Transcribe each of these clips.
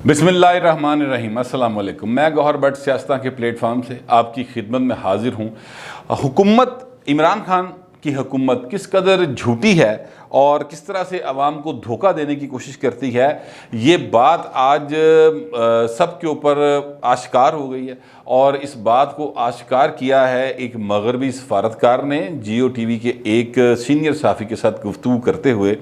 बिस्मिल्लाहिर्रहमानिर्रहीम, अस्सलाम वालेकुम। मैं गौहर भट्ट सियासत के प्लेटफार्म से आपकी खिदमत में हाजिर हूँ। हुकूमत इमरान खान की हुकूमत किस कदर झूठी है और किस तरह से आवाम को धोखा देने की कोशिश करती है, ये बात आज सब के ऊपर आश्कार हो गई है। और इस बात को आश्कार किया है एक मगरबी सफारतकार ने जियो टीवी के एक सीनियर सहाफ़ी के साथ गुफ्तगू करते हुए,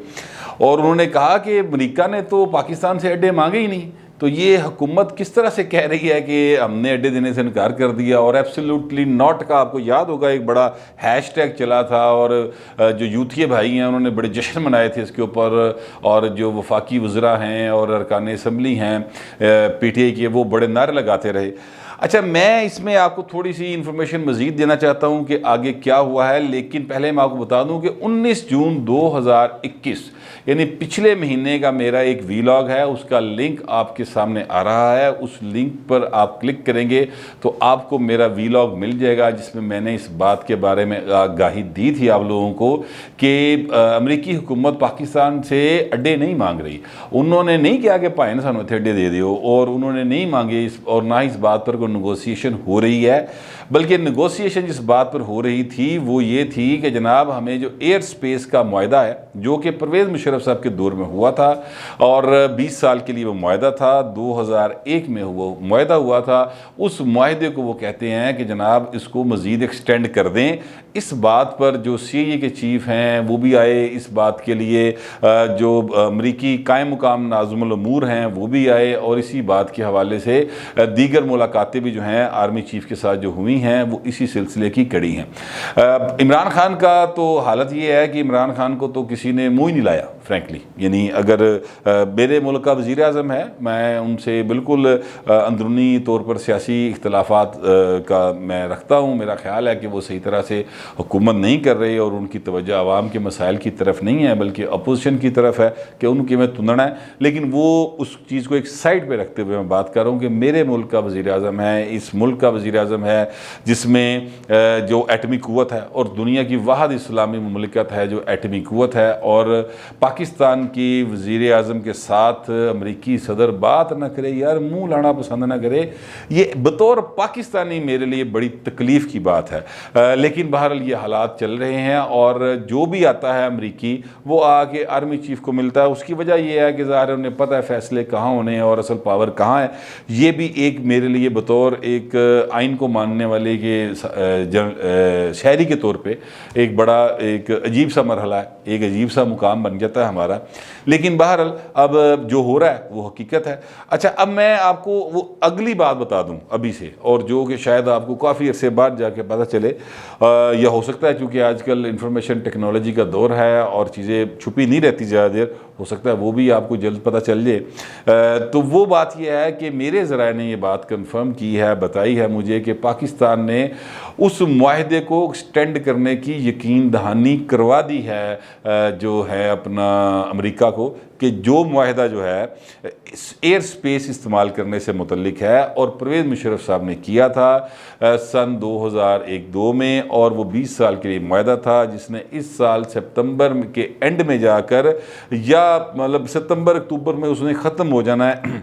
और उन्होंने कहा कि अमेरिका ने तो पाकिस्तान से अड्डे मांगे ही नहीं, तो ये हुकूमत किस तरह से कह रही है कि हमने अड्डे देने से इनकार कर दिया। और एब्सोल्युटली नॉट का आपको याद होगा एक बड़ा हैशटैग चला था, और जो यूथिये भाई हैं उन्होंने बड़े जश्न मनाए थे इसके ऊपर, और जो वफाकी वज़रा हैं और अरकान असम्बली हैं PTI के, वो बड़े नारे लगाते रहे। अच्छा, मैं इसमें आपको थोड़ी सी इन्फॉर्मेशन मज़ीद देना चाहता हूँ कि आगे क्या हुआ है, लेकिन पहले मैं आपको बता दूँ कि 19 जून 2021 यानी पिछले महीने का मेरा एक वीलॉग है, उसका लिंक आपके सामने आ रहा है। उस लिंक पर आप क्लिक करेंगे तो आपको मेरा वीलॉग मिल जाएगा, जिसमें मैंने इस बात के बारे में आगाही दी थी आप लोगों को कि अमेरिकी हुकूमत पाकिस्तान से अड्डे नहीं मांग रही। उन्होंने नहीं किया कि भाई ने सानू इत्थे अड्डे दे दियो, और उन्होंने नहीं मांगे और ना इस बात पर कोई नेगोशिएशन हो रही है। बल्कि नेगोशिएशन जिस बात पर हो रही थी वो ये थी कि जनाब हमें जो एयर स्पेस का मुआहदा है, जो कि परवेज़ मुशर्रफ साहब के दौर में हुआ था और 20 साल के लिए वो मुआहदा था, 2001 में वो मुआहदा हुआ था, उस मुआहदे को वो कहते हैं कि जनाब इसको मज़ीद एक्सटेंड कर दें। इस बात पर जो CIA के चीफ़ हैं वो भी आए, इस बात के लिए जो अमरीकी कायम मुकाम नाज़िमुल उमूर हैं वो भी आए, और इसी बात के हवाले से दीगर मुलाकातें भी जो हैं आर्मी चीफ़ के साथ जो हुई हैं वो इसी सिलसिले की कड़ी हैं। इमरान खान का तो हालत ये है कि इमरान खान को तो किसी ने मुँह ही नहीं लाया फ्रैंकली। यानी अगर मेरे मुल्क का वज़ीर आज़म है, मैं उनसे बिल्कुल अंदरूनी तौर पर सियासी इख्तलाफात का मैं रखता हूँ। मेरा ख्याल है कि वो सही तरह से हुकूमत नहीं कर रहे और उनकी तवज्जो आवाम के मसाइल की तरफ नहीं है, बल्कि अपोजिशन की तरफ है कि उनके में तुंदना है। लेकिन वो उस चीज़ को एक साइड पर रखते हुए मैं बात कर रहा हूँ कि मेरे मुल्क का वज़ीर आज़म है, इस मुल्क का वज़ीर आज़म है जिसमें जो एटमी क़ुव्वत है, और दुनिया की वाहिद इस्लामी मुमलिकत है जो एटमी क़ुव्वत है, और पाकिस्तान की वज़ीर आज़म के साथ अमरीकी सदर बात ना करे, यार मुँह लाना पसंद ना करे, ये बतौर पाकिस्तानी मेरे लिए बड़ी तकलीफ़ की बात है। लेकिन बहरहाल ये हालात चल रहे हैं, और जो भी आता है अमरीकी वो आके आर्मी चीफ़ को मिलता है। उसकी वजह यह है कि ज़ाहिर उन्हें पता है फ़ैसले कहाँ होने हैं और असल पावर कहाँ है। ये भी एक मेरे लिए बतौर एक आइन को मानने वाले के शहरी के तौर पे एक बड़ा एक अजीब सा मरहला है, एक अजीब सा मुकाम बन जाता है हमारा। लेकिन बहरहाल अब जो हो रहा है वो हकीकत है। अच्छा, अब मैं आपको वो अगली बात बता दूं अभी से, और जो कि शायद आपको काफ़ी अरसे बाद जाके पता चले, यह हो सकता है क्योंकि आजकल इंफॉर्मेशन टेक्नोलॉजी का दौर है और चीज़ें छुपी नहीं रहती ज़्यादा देर, हो सकता है वो भी आपको जल्द पता चल जाए। तो वो बात यह है कि मेरे ज़राए ने ये बात कंफर्म की है, बताई है मुझे कि पाकिस्तान ने उस मुआहदे को एक्सटेंड करने की यकीन दहानी करवा दी है जो है अपना अमेरिका को, कि जो मुआहदा जो है एयर स्पेस इस्तेमाल करने से मुतल्लिक है, और परवेज़ मुशर्रफ साहब ने किया था सन 2001-2 में, और वो 20 साल के लिए मुआहदा था जिसने इस साल सितंबर के एंड में जाकर, या मतलब सितंबर अक्टूबर में उसने ख़त्म हो जाना है।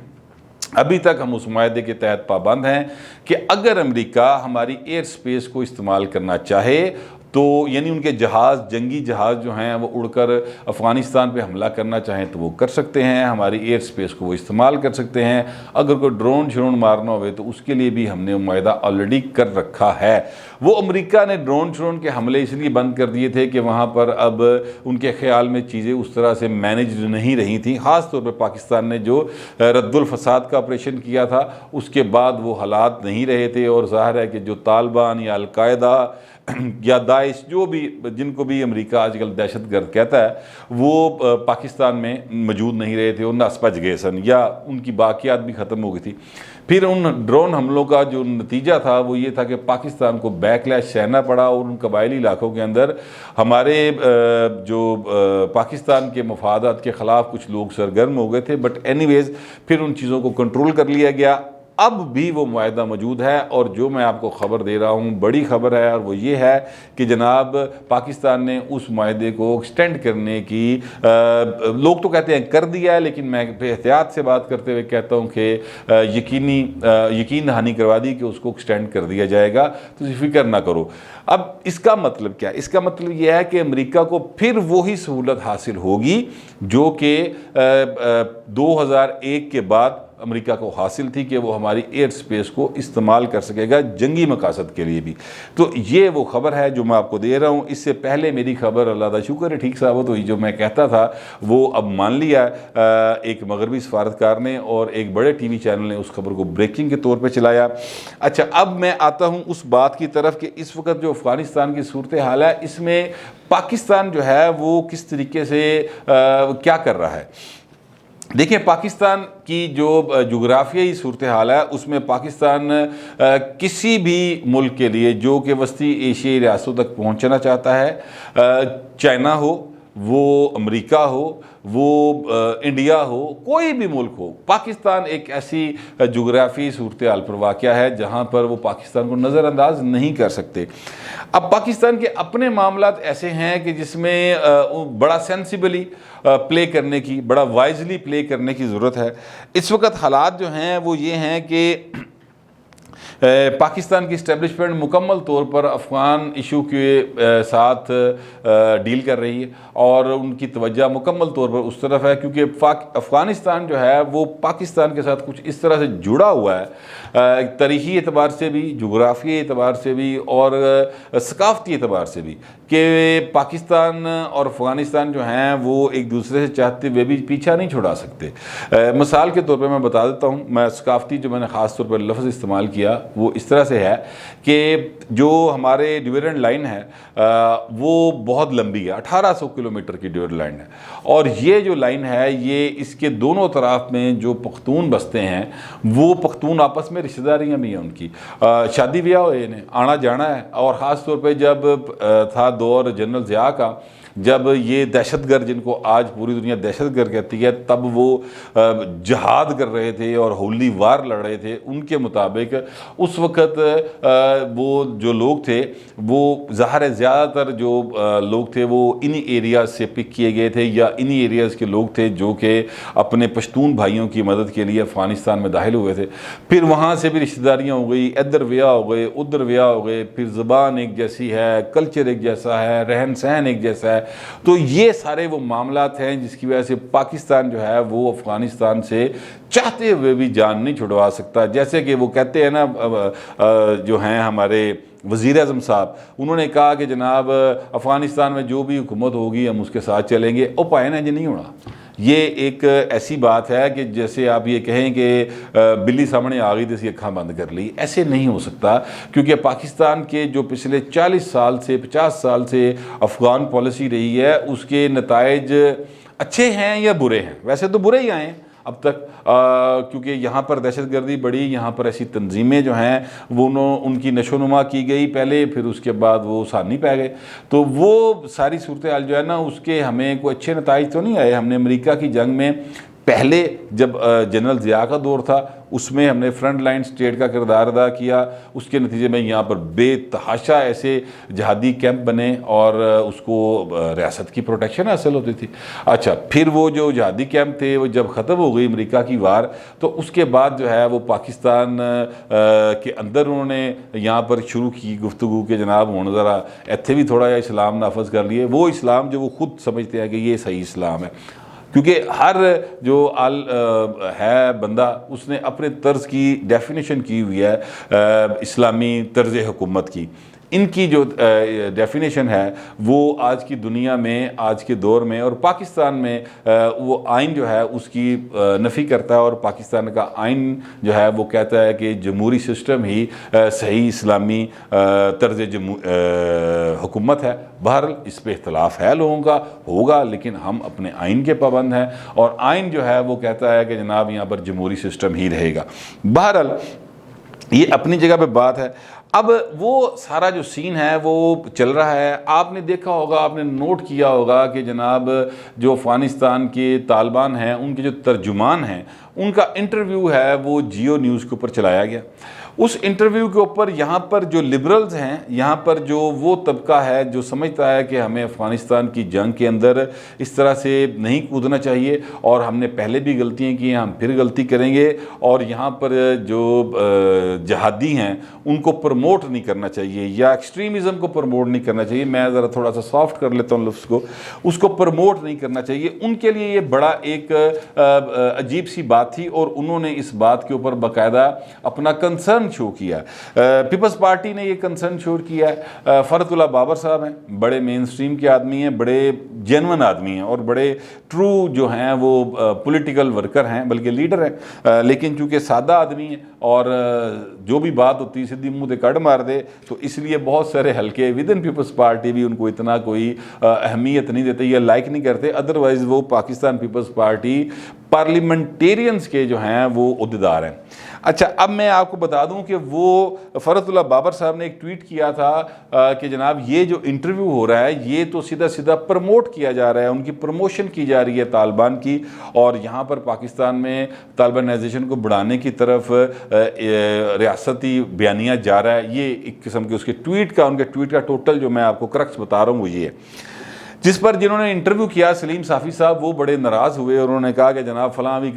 अभी तक हम उस मुआहदे के तहत पाबंद हैं कि अगर अमेरिका हमारी एयर स्पेस को इस्तेमाल करना चाहे तो यानी उनके जहाज़, जंगी जहाज़ जो हैं वो उड़कर अफ़गानिस्तान पे हमला करना चाहें तो वो कर सकते हैं, हमारी एयर स्पेस को वो इस्तेमाल कर सकते हैं। अगर कोई ड्रोन श्रोन मारना हो तो उसके लिए भी हमने मुआहदा ऑलरेडी कर रखा है। वो अमेरिका ने ड्रोन श्रोन के हमले इसलिए बंद कर दिए थे कि वहाँ पर अब उनके ख्याल में चीज़ें उस तरह से मैनेज नहीं रही थी। ख़ास तौर पर पाकिस्तान ने जो रद्दुल फसाद का ऑपरेशन किया था उसके बाद वो हालात नहीं रहे थे, और ज़ाहिर है कि जो तालिबान या अलकायदा या दाइश, जो भी जिनको भी अमेरिका आजकल दहशतगर्द कहता है, वो पाकिस्तान में मौजूद नहीं रहे थे, और नस भज गए सन, या उनकी बाकियात भी ख़त्म हो गई थी। फिर उन ड्रोन हमलों का जो नतीजा था वो ये था कि पाकिस्तान को बैकलैश सहना पड़ा, और उन कबायली इलाकों के अंदर हमारे जो पाकिस्तान के मफादात के ख़िलाफ़ कुछ लोग सरगर्म हो गए थे। बट एनीवेज़ फिर उन चीज़ों को कंट्रोल कर लिया गया। अब भी वो मुआहदा मौजूद है। और जो मैं आपको ख़बर दे रहा हूँ बड़ी ख़बर है, और वो ये है कि जनाब पाकिस्तान ने उस मुआहदे को एक्सटेंड करने की लोग तो कहते हैं कर दिया है, लेकिन मैं एहतियात से बात करते हुए कहता हूँ कि यकीन दहानी करवा दी कि उसको एक्सटेंड कर दिया जाएगा, तो फिक्र ना करो। अब इसका मतलब क्या है? इसका मतलब यह है कि अमेरिका को फिर वही सहूलत हासिल होगी जो कि 2001 के बाद अमेरिका को हासिल थी कि वो हमारी एयर स्पेस को इस्तेमाल कर सकेगा जंगी मकासद के लिए भी। तो ये वो ख़बर है जो मैं आपको दे रहा हूँ। इससे पहले मेरी खबर अल्लाह का शुक्र है ठीक साबित हुई, जो मैं कहता था वो अब मान लिया एक मगरबी सफारतकार ने और एक बड़े TV चैनल ने उस खबर को ब्रेकिंग के तौर पर चलाया। अच्छा, अब मैं आता हूँ उस बात की तरफ कि इस वक्त जो अफ़गानिस्तान की सूरत हाल है, इसमें पाकिस्तान जो है वो किस तरीके से क्या कर रहा है। देखिए, पाकिस्तान की जो जोग्राफियाई सूरत हाल है उसमें पाकिस्तान किसी भी मुल्क के लिए जो कि वस्ती एशियाई रियासतों तक पहुंचना चाहता है, चाइना हो, वो अमेरिका हो, वो इंडिया हो, कोई भी मुल्क हो, पाकिस्तान एक ऐसी जोग्राफी सूरत हाल पर वाक़या है जहाँ पर वो पाकिस्तान को नज़रअंदाज नहीं कर सकते। अब पाकिस्तान के अपने मामलात ऐसे हैं कि जिसमें बड़ा सेंसिबली प्ले करने की, बड़ा वाइजली प्ले करने की ज़रूरत है। इस वक्त हालात जो हैं वो ये हैं कि पाकिस्तान की इस्टेब्लिशमेंट मुकम्मल तौर पर अफ़गान इशू के साथ डील कर रही है और उनकी तवज्जो मुकम्मल तौर पर उस तरफ है, क्योंकि अफ़गानिस्तान जो है वो पाकिस्तान के साथ कुछ इस तरह से जुड़ा हुआ है, तारीख़ी एतबार से भी, जोग्राफी एतबार से भी और सकाफ़ती एतबार से भी, कि पाकिस्तान और अफ़गानिस्तान जो हैं वो एक दूसरे से चाहते हुए भी पीछा नहीं छुड़ा सकते। मिसाल के तौर पर मैं बता देता हूँ, मैं सकाफ़ती जो मैंने ख़ास तौर पर लफ्ज़ इस्तेमाल किया वो इस तरह से है कि जो हमारे डिवीज़न लाइन है वो बहुत लंबी है, 1800 किलोमीटर की डिवीज़न लाइन है। और ये जो लाइन है ये इसके दोनों तरफ में जो पख्तून बसते हैं वो पख्तून आपस में रिश्तेदारियाँ भी हैं उनकी, शादी ब्याह हुए ने, आना जाना है। और ख़ास तौर पे जब था दौर जनरल ज़िया का, जब ये दहशतगर्द जिनको आज पूरी दुनिया दहशतगर्द कहती है, तब वो जहाद कर रहे थे और होली वार लड़ रहे थे, उनके मुताबिक उस वक़्त वो जो लोग थे वो ज़ाहिर है ज़्यादातर जो लोग थे वो इन्हीं एरियाज़ से पिक किए गए थे या इन्हीं एरियाज़ के लोग थे जो कि अपने पश्तून भाइयों की मदद के लिए अफ़गानिस्तान में दाखिल हुए थे। फिर वहाँ से भी रिश्तेदारियाँ हो गई, इधर ब्याह हो गए, उधर ब्याह हो गए, फिर ज़बान एक जैसी है, कल्चर एक जैसा है, रहन सहन एक जैसा है। तो ये सारे वो मामलात हैं जिसकी वजह से पाकिस्तान जो है वो अफ़गानिस्तान से चाहते हुए भी जान नहीं छुड़वा सकता। जैसे कि वो कहते हैं ना, जो हैं हमारे वज़ीर आज़म साहब, उन्होंने कहा कि जनाब अफ़गानिस्तान में जो भी हुकूमत होगी हम उसके साथ चलेंगे, ओ पाए ना जी नहीं होना। ये एक ऐसी बात है कि जैसे आप ये कहें कि बिल्ली सामने आ गई तो इसकी अक्खां बंद कर ली, ऐसे नहीं हो सकता। क्योंकि पाकिस्तान के जो पिछले 40 साल से 50 साल से अफ़गान पॉलिसी रही है उसके नताइज अच्छे हैं या बुरे हैं। वैसे तो बुरे ही आए हैं अब तक, क्योंकि यहाँ पर दहशतगर्दी बढ़ी, यहाँ पर ऐसी तंजीमें जो हैं वो उनकी नशोनुमा की गई पहले, फिर उसके बाद वो सानी पै गए। तो वो सारी सूरत हाल जो है ना उसके हमें कोई अच्छे नताइज तो नहीं आए। हमने अमेरिका की जंग में पहले जब जनरल ज़िया का दौर था उसमें हमने फ्रंट लाइन स्टेट का किरदार अदा किया, उसके नतीजे में यहाँ पर बेतहाशा ऐसे जहादी कैंप बने और उसको रियासत की प्रोटेक्शन हासिल होती थी। अच्छा, फिर वो जो जहादी कैंप थे वो जब ख़त्म हो गई अमेरिका की वार, तो उसके बाद जो है वो पाकिस्तान के अंदर उन्होंने यहाँ पर शुरू की गुफ्तगू के जनाब होने ज़रा इत्थे भी थोड़ा इस्लाम नाफज कर लिए, वो इस्लाम जो वो ख़ुद समझते हैं कि ये सही इस्लाम है। क्योंकि हर जो है बंदा उसने अपने तर्ज की डेफिनेशन की हुई है इस्लामी तर्ज हुकूमत की। इनकी जो डेफिनेशन है वो आज की दुनिया में, आज के दौर में और पाकिस्तान में वो आइन जो है उसकी नफ़ी करता है। और पाकिस्तान का आइन जो है वो कहता है कि जमहूरी सिस्टम ही सही इस्लामी तर्ज हुकूमत है। बहरहाल इस पर इख्तलाफ है लोगों का, होगा, लेकिन हम अपने आइन के पाबंद हैं और आइन जो है वो कहता है कि जनाब यहाँ पर जमहूरी सिस्टम ही रहेगा। बहरहाल ये अपनी जगह पे बात है। अब वो सारा जो सीन है वो चल रहा है। आपने देखा होगा, आपने नोट किया होगा कि जनाब जो अफ़गानिस्तान के तालिबान हैं उनके जो तर्जुमान हैं उनका इंटरव्यू है वो जियो न्यूज़ के ऊपर चलाया गया। उस इंटरव्यू के ऊपर यहाँ पर जो लिबरल्स हैं, यहाँ पर जो वो तबका है जो समझता है कि हमें अफ़गानिस्तान की जंग के अंदर इस तरह से नहीं कूदना चाहिए और हमने पहले भी गलतियाँ की हैं, हम फिर गलती करेंगे, और यहाँ पर जो जहादी हैं उनको प्रमोट नहीं करना चाहिए या एक्सट्रीमिज़म को प्रमोट नहीं करना चाहिए, मैं ज़रा थोड़ा सा सॉफ्ट कर लेता हूँ लफ्ज़ को, उसको प्रमोट नहीं करना चाहिए। उनके लिए ये बड़ा एक अजीब सी बात थी और उन्होंने इस बात के ऊपर बाकायदा अपना कंसर्न शो किया। पीपल्स पार्टी ने ये कंसर्न शो किया है। फ़रतुल्ला बाबर साहब हैं, बड़े मेन स्ट्रीम के आदमी हैं, बड़े जेन्युइन आदमी हैं और बड़े ट्रू जो हैं वो पॉलिटिकल वर्कर हैं, बल्कि लीडर हैं, लेकिन चूँकि सादा आदमी हैं और जो भी बात होती है सीधी मुँह से कड़ मार दे, तो इसलिए बहुत सारे हल्के विद इन पीपल्स पार्टी भी उनको इतना कोई अहमियत नहीं देते या लाइक नहीं करते। अदरवाइज़ वो पाकिस्तान पीपल्स पार्टी पार्लियामेंटेरियंस के जो हैं वो उहदेदार हैं। अच्छा, अब मैं आपको बता दूं कि वो फ़रतुल्ला बाबर साहब ने एक ट्वीट किया था कि जनाब ये जो इंटरव्यू हो रहा है ये तो सीधा सीधा प्रमोट किया जा रहा है, उनकी प्रमोशन की जा रही है तालिबान की, और यहाँ पर पाकिस्तान में तालिबानाइजेशन को बढ़ाने की तरफ रियासती बयानिया जा रहा है। ये एक किस्म के उसके ट्वीट का, उनके ट्वीट का टोटल जो मैं आपको क्रक्स बता रहा हूँ वो ये है, जिस पर जिन्होंने इंटरव्यू किया सलीम साफ़ी साहब वो बड़े नाराज़ हुए और उन्होंने कहा कि जनाब फ़लाँ भी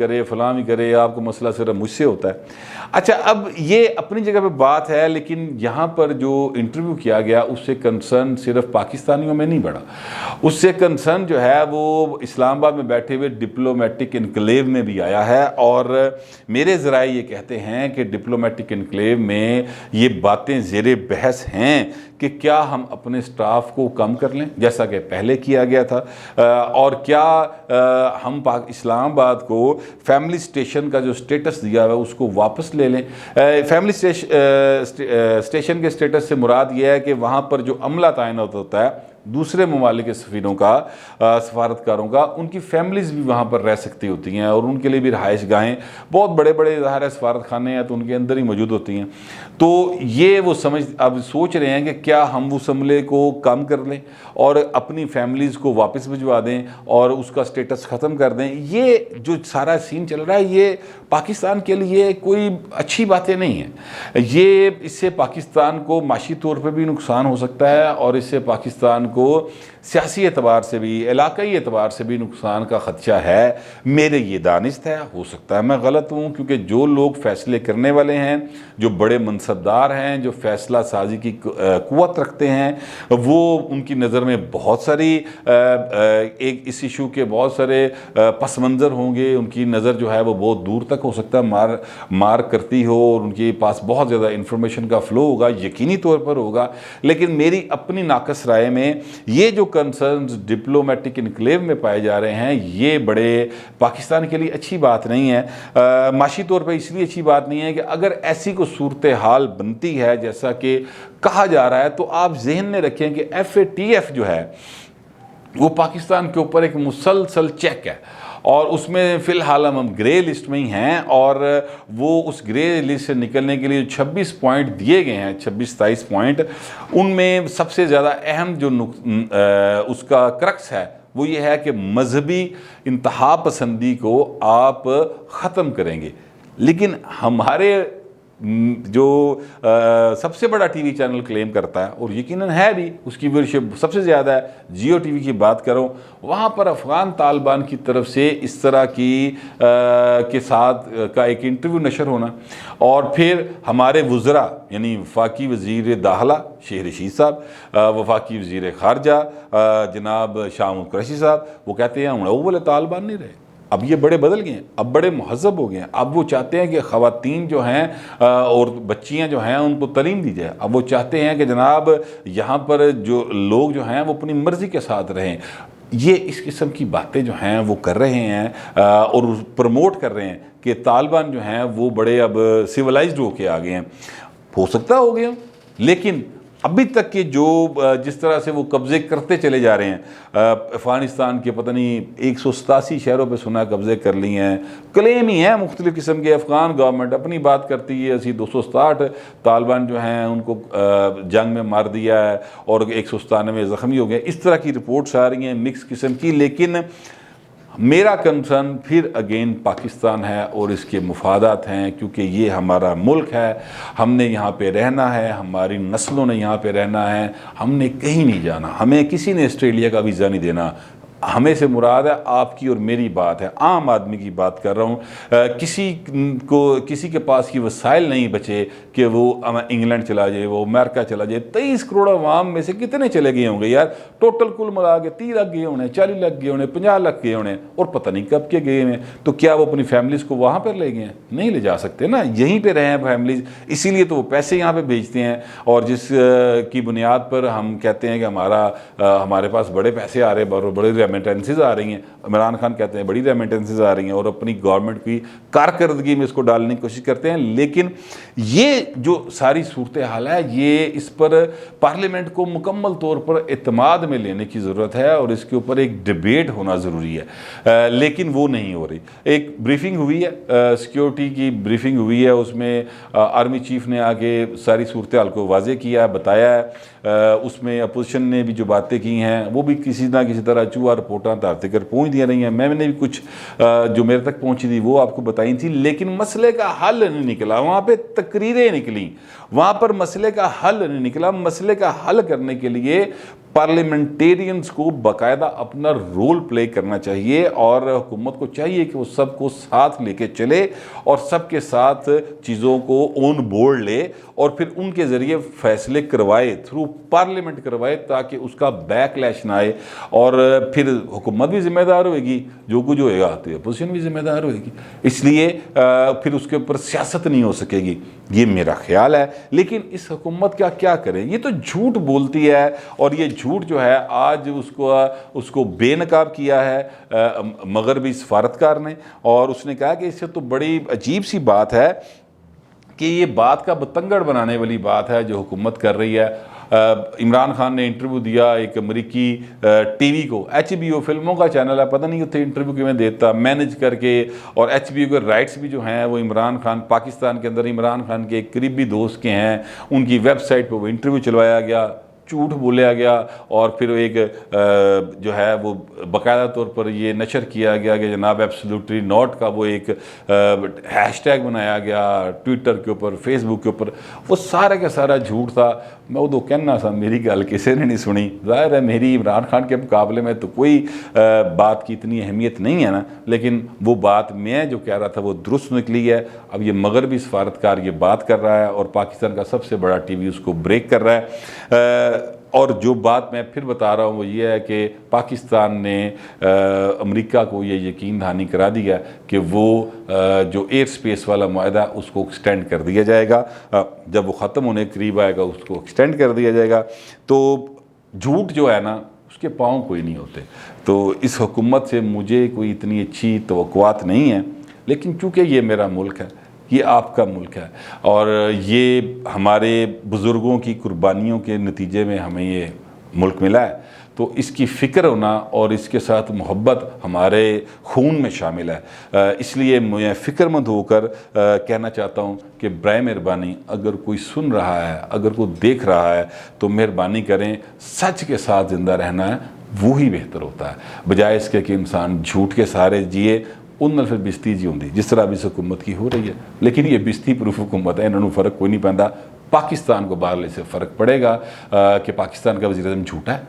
करे, आपको मसला सिर्फ मुझसे होता है। अच्छा, अब ये अपनी जगह पे बात है, लेकिन यहाँ पर जो इंटरव्यू किया गया उससे कंसर्न सिर्फ पाकिस्तानियों में नहीं बढ़ा, उससे कंसर्न जो है वो इस्लामाबाद में बैठे हुए डिप्लोमेटिक इनक्लेव में भी आया है। और मेरे ज़राए ये कहते हैं कि डिप्लोमेटिक इनक्लेव में ये बातें ज़ेरे बहस हैं कि क्या हम अपने स्टाफ को कम कर लें जैसा कि पहले किया गया था, और क्या हम इस्लामाबाद को फैमिली स्टेशन का जो स्टेटस दिया हुआ है उसको वापस ले लें। फैमिली स्टेशन के स्टेटस से मुराद ये है कि वहाँ पर जो अमला तैनात होता है दूसरे ममालिक के सफ़ीरों का, सफारतकारों का, उनकी फैमिलीज़ भी वहाँ पर रह सकती होती हैं और उनके लिए भी रहाइश गाहें, बहुत बड़े बड़े ज़ाहिर है सफारत खाने हैं तो उनके अंदर ही मौजूद होती हैं। तो ये वो अब सोच रहे हैं कि क्या हम उस हमले को कम कर लें और अपनी फैमिलीज़ को वापस भिजवा दें और उसका स्टेटस ख़त्म कर दें। ये जो सारा सीन चल रहा है ये पाकिस्तान के लिए कोई अच्छी बातें नहीं है। ये इससे पाकिस्तान को माशी तौर पर भी नुकसान हो सकता है और इससे पाकिस्तान को सियासी एतबार से भी, इलाकाई एतबार से भी नुकसान का ख़दशा है। मेरे ये दानिश्त है, हो सकता है मैं गलत हूँ, क्योंकि जो लोग फ़ैसले करने वाले हैं, जो बड़े मनसबदार हैं, जो फ़ैसला साजी की क़ुव्वत रखते हैं, वो उनकी नज़र में बहुत सारी एक इस इशू के बहुत सारे पस मंज़र होंगे, उनकी नज़र जो है वो बहुत दूर तक हो सकता है मार करती हो और उनके पास बहुत ज़्यादा इंफॉर्मेशन का फ़्लो होगा, यकीनी तौर पर होगा। लेकिन मेरी अपनी नाकस राय में ये जो कंसर्न्स डिप्लोमेटिक इनक्लेव में पाए जा रहे हैं ये बड़े पाकिस्तान के लिए अच्छी बात नहीं है। माशी तौर पर इसलिए अच्छी बात नहीं है कि अगर ऐसी कोई सूरत हाल बनती है जैसा कि कहा जा रहा है, तो आप जहन में रखें कि FATF जो है वो पाकिस्तान के ऊपर एक मुसलसल चेक है और उसमें फ़िलहाल हम ग्रे लिस्ट में ही हैं, और वो उस ग्रे लिस्ट से निकलने के लिए 26 पॉइंट दिए गए हैं, 26-27 पॉइंट, उनमें सबसे ज़्यादा अहम जो उसका क्रक्स है वो ये है कि मजहबी इंतहा पसंदी को आप ख़त्म करेंगे। लेकिन हमारे जो सबसे बड़ा टीवी चैनल क्लेम करता है और यकीनन है भी, उसकी व्यूअरशिप सबसे ज़्यादा है, जियो टीवी की बात करूं, वहाँ पर अफ़गान तालिबान की तरफ से इस तरह की के साथ का एक इंटरव्यू नशर होना, और फिर हमारे वज़रा यानी वफाकी वज़ीर दाखिला शेर रशीद साहब, वफाकी वज़ीर ख़ारजा जनाब शाह महमूद कुरैशी साहब, वो कहते हैं वो बोले तालिबान नहीं रहे, अब ये बड़े बदल गए हैं, अब बड़े महज़ब हो गए हैं, अब वो चाहते हैं कि ख़वातीन जो हैं और बच्चियां जो हैं उनको तालीम दी जाए। अब वो चाहते हैं कि जनाब यहाँ पर जो लोग जो हैं वो अपनी मर्ज़ी के साथ रहें। ये इस किस्म की बातें जो हैं वो कर रहे हैं और प्रमोट कर रहे हैं कि तालिबान जो हैं वो बड़े अब सिविलाइज्ड होके आ गए हैं। हो सकता हो गया, लेकिन अभी तक के जो जिस तरह से वो कब्ज़े करते चले जा रहे हैं, अफ़गानिस्तान के पता नहीं 187 शहरों पे सुना कब्ज़े कर लिए हैं, क्लेम ही है मुख्तलिफ़ किस्म के। अफ़गान गवर्नमेंट अपनी बात करती है असी 267 तालिबान जो हैं उनको जंग में मार दिया है और 197 ज़ख्मी हो गए। इस तरह की रिपोर्ट्स आ रही हैं मिक्स किस्म की। लेकिन मेरा कंसर्न फिर अगेन पाकिस्तान है और इसके मुफादात हैं, क्योंकि ये हमारा मुल्क है, हमने यहाँ पे रहना है, हमारी नस्लों ने यहाँ पे रहना है, हमने कहीं नहीं जाना, हमें किसी ने ऑस्ट्रेलिया का वीज़ा नहीं देना। हमें से मुराद है आपकी और मेरी बात है, आम आदमी की बात कर रहा हूँ। किसी के पास की वसाइल नहीं बचे कि वो इंग्लैंड चला जाए, वो अमेरिका चला जाए। 23 करोड़ अवाम में से कितने चले गए होंगे यार? टोटल कुल मिला के 30 लाख गए होने, 40 लाख गए होने, 50 लाख गए होने, और पता नहीं कब के गए हैं। तो क्या वो अपनी फैमिलीज़ को वहाँ पर ले गए हैं? नहीं ले जा सकते ना, यहीं पर रहे हैं फैमिलीज़, इसीलिए तो वो पैसे यहाँ पर भेजते हैं। और जिस की बुनियाद पर हम कहते हैं कि हमारे पास बड़े पैसे आ रहे हैं, बड़े रेमिटेंसेज आ रही हैं। इमरान खान कहते हैं बड़ी रेमिटेंसेज आ रही हैं और अपनी गवर्नमेंट की कारकर्दगी में इसको डालने की कोशिश करते हैं। लेकिन ये जो सारी सूरत हाल है, ये इस पर पार्लियामेंट को मुकम्मल तौर पर एतमाद में लेने की ज़रूरत है और इसके ऊपर एक डिबेट होना ज़रूरी है। लेकिन वो नहीं हो रही। एक ब्रीफिंग हुई है, सिक्योरिटी की ब्रीफिंग हुई है, उसमें आर्मी चीफ ने आके सारी सूरत हाल को वाज़े किया, बताया है। उसमें अपोजिशन ने भी जो बातें की हैं वो भी किसी ना किसी तरह चूहा रिपोर्टां तारते कर पहुँच दिया रही हैं। मैंने भी कुछ जो मेरे तक पहुँची थी वो आपको बताई थी, लेकिन मसले का हल नहीं निकला। वहाँ पे तकरीरें निकली, वहाँ पर मसले का हल नहीं निकला। मसले का हल करने के लिए पार्लियामेंटेरियंस को बाकायदा अपना रोल प्ले करना चाहिए और हुकूमत को चाहिए कि वो सबको साथ लेके चले और सबके साथ चीज़ों को ऑन बोर्ड ले और फिर उनके ज़रिए फैसले करवाए, थ्रू पार्लियामेंट करवाए, ताकि उसका बैकलैश ना आए और फिर हुकूमत भी ज़िम्मेदार होएगी, जो कुछ होएगा तो अपोजिशन भी ज़िम्मेदार होएगी। इसलिए फिर उसके ऊपर सियासत नहीं हो सकेगी, ये मेरा ख्याल है। लेकिन इस हुकूमत का क्या करें? ये तो झूठ बोलती है और ये झूठ जो है आज उसको बेनकाब किया है मगरबी सफारतकार ने, और उसने कहा कि इससे तो बड़ी अजीब सी बात है कि ये बात का बतंगड़ बनाने वाली बात है जो हुकूमत कर रही है। इमरान खान ने इंटरव्यू दिया एक अमेरिकी टीवी को, HBO फिल्मों का चैनल है, पता नहीं उत्थे इंटरव्यू क्यों देता मैनेज करके, और HBO के राइट्स भी जो हैं वो इमरान खान, पाकिस्तान के अंदर इमरान खान के एक करीबी दोस्त के हैं, उनकी वेबसाइट पर वो इंटरव्यू चलवाया गया, झूठ बोला गया और फिर एक जो है वो बाकायदा तौर पर ये नशर किया गया कि जनाब एब्सोल्युटली नॉट का वो एक हैशटैग बनाया गया ट्विटर के ऊपर, फेसबुक के ऊपर। वो सारा का सारा झूठ था। मैं उदो कहना सा मेरी गल किसी ने नहीं सुनी। ज़ाहिर है मेरी इमरान खान के मुकाबले में तो कोई बात की इतनी अहमियत नहीं है ना, लेकिन वो बात मैं जो कह रहा था वो दुरुस्त निकली है। अब ये मगरबी सफारतकार ये बात कर रहा है और पाकिस्तान का सबसे बड़ा TV उसको ब्रेक कर रहा है। और जो बात मैं फिर बता रहा हूँ वो ये है कि पाकिस्तान ने अमेरिका को ये यकीन दहानी करा दिया कि वो जो एयर स्पेस वाला मुआहदा उसको एक्सटेंड कर दिया जाएगा, जब वो ख़त्म होने के करीब आएगा उसको एक्सटेंड कर दिया जाएगा। तो झूठ जो है ना उसके पाँव कोई नहीं होते। तो इस हुकूमत से मुझे कोई इतनी अच्छी तवक्कुआत नहीं है, लेकिन चूँकि ये मेरा मुल्क है, ये आपका मुल्क है और ये हमारे बुज़ुर्गों की कुर्बानियों के नतीजे में हमें ये मुल्क मिला है, तो इसकी फ़िक्र होना और इसके साथ मोहब्बत हमारे खून में शामिल है। इसलिए मैं फ़िक्रमंद होकर कहना चाहता हूँ कि बराए मेहरबानी अगर कोई सुन रहा है, अगर कोई देख रहा है, तो मेहरबानी करें, सच के साथ ज़िंदा रहना है, वो ही बेहतर होता है, बजाय इसके कि इंसान झूठ के सहारे जिए। उन फिर बिस्ती जी होंगी जिस तरह भी इस हुकूमत की हो रही है। लेकिन ये बिस्ती प्रूफ हुकूमत है, इन्होंने फ़र्क कोई नहीं पैंदा। पाकिस्तान को बाहर से फ़र्क पड़ेगा कि पाकिस्तान का वज़ीर-ए-आज़म झूठा है,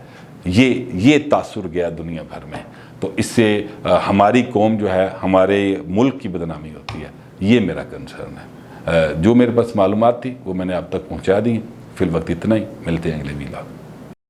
ये तासुर गया दुनिया भर में। तो इससे हमारी कौम जो है, हमारे मुल्क की बदनामी होती है। ये मेरा कंसर्न है। जो मेरे पास मालूमात थी वो मैंने आप तक पहुँचा दी। फिल वक्त इतना ही, मिलते हैं अगले वीडियो।